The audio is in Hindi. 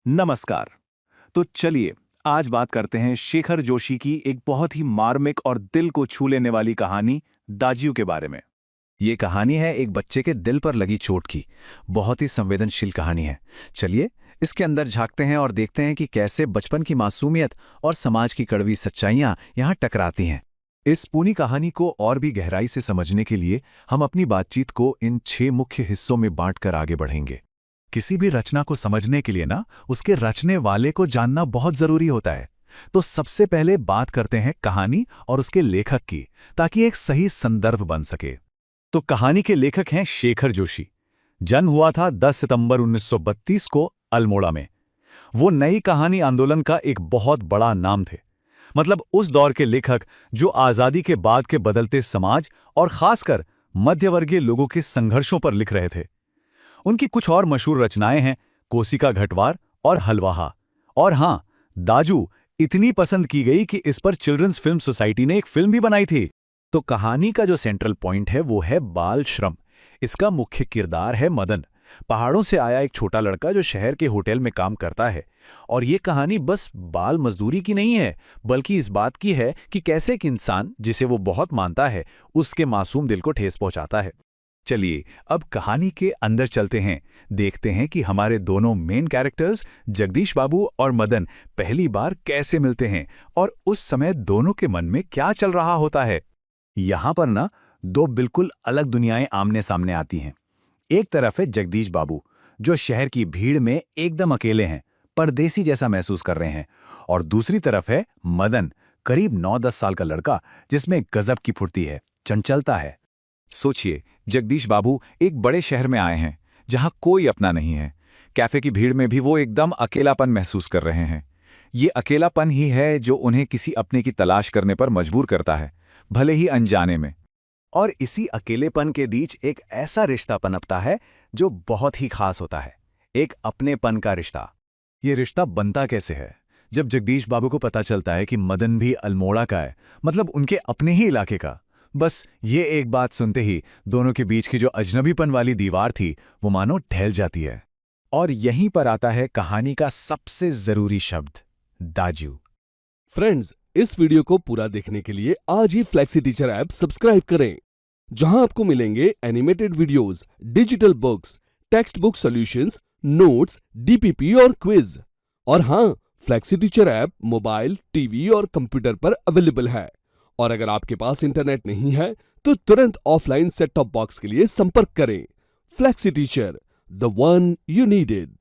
नमस्कार। तो चलिए आज बात करते हैं शेखर जोशी की एक बहुत ही मार्मिक और दिल को छू लेने वाली कहानी दाजियो के बारे में। ये कहानी है एक बच्चे के दिल पर लगी चोट की। बहुत ही संवेदनशील कहानी है। चलिए इसके अंदर झांकते हैं और देखते हैं कि कैसे बचपन की मासूमियत और समाज की कड़वी सच्चाइयां यहाँ टकराती हैं। इस पूरी कहानी को और भी गहराई से समझने के लिए हम अपनी बातचीत को इन 6 मुख्य हिस्सों में बांटकर आगे बढ़ेंगे। किसी भी रचना को समझने के लिए उसके रचने वाले को जानना बहुत जरूरी होता है। तो सबसे पहले बात करते हैं कहानी और उसके लेखक की, ताकि एक सही संदर्भ बन सके। तो कहानी के लेखक हैं शेखर जोशी। जन्म हुआ था 10 सितंबर 1932 को अल्मोड़ा में। वो नई कहानी आंदोलन का एक बहुत बड़ा नाम थे। मतलब उस दौर के लेखक जो आजादी के बाद के बदलते समाज और खासकर मध्यवर्गीय लोगों के संघर्षों पर लिख रहे थे। उनकी कुछ और मशहूर रचनाएं हैं कोसी का घटवार और हलवाहा। और हां, दाजू इतनी पसंद की गई कि इस पर चिल्ड्रंस फिल्म सोसाइटी ने एक फिल्म भी बनाई थी। तो कहानी का जो सेंट्रल पॉइंट है वो है बाल श्रम। इसका मुख्य किरदार है मदन, पहाड़ों से आया एक छोटा लड़का जो शहर के होटल में काम करता है। और ये कहानी बस बाल मजदूरी की नहीं है, बल्कि इस बात की है कि कैसे एक इंसान जिसे वो बहुत मानता है उसके मासूम दिल को ठेस पहुंचाता है। चलिए अब कहानी के अंदर चलते हैं, देखते हैं कि हमारे दोनों मेन कैरेक्टर्स जगदीश बाबू और मदन पहली बार कैसे मिलते हैं और उस समय दोनों के मन में क्या चल रहा होता है। यहाँ पर दो बिल्कुल अलग दुनियाएं आमने सामने आती हैं। एक तरफ है जगदीश बाबू जो शहर की भीड़ में एकदम अकेले हैं, परदेसी जैसा महसूस कर रहे हैं। और दूसरी तरफ है मदन, करीब 9-10 साल का लड़का जिसमें गजब की फुर्ती है, चंचलता है। सोचिए, जगदीश बाबू एक बड़े शहर में आए हैं जहां कोई अपना नहीं है। कैफे की भीड़ में भी वो एकदम अकेलापन महसूस कर रहे हैं। ये अकेलापन ही है जो उन्हें किसी अपने की तलाश करने पर मजबूर करता है, भले ही अनजाने में। और इसी अकेलेपन के बीच एक ऐसा रिश्ता पनपता है जो बहुत ही खास होता है, एक अपनेपन का रिश्ता। ये रिश्ता बनता कैसे है? जब जगदीश बाबू को पता चलता है कि मदन भी अल्मोड़ा का है, मतलब उनके अपने ही इलाके का। बस ये एक बात सुनते ही दोनों के बीच की जो अजनबीपन वाली दीवार थी वो मानो ढल जाती है। और यहीं पर आता है कहानी का सबसे जरूरी शब्द, दाजू। फ्रेंड्स, इस वीडियो को पूरा देखने के लिए आज ही फ्लेक्सी टीचर ऐप सब्सक्राइब करें, जहां आपको मिलेंगे animated videos, digital books, text book solutions, notes, DPP और क्विज। और हां, flexi teacher app mobile, TV और कंप्यूटर पर अवेलेबल है। और अगर आपके पास इंटरनेट नहीं है तो तुरंत ऑफलाइन सेट टॉप बॉक्स के लिए संपर्क करें। Flexi teacher, the one you needed.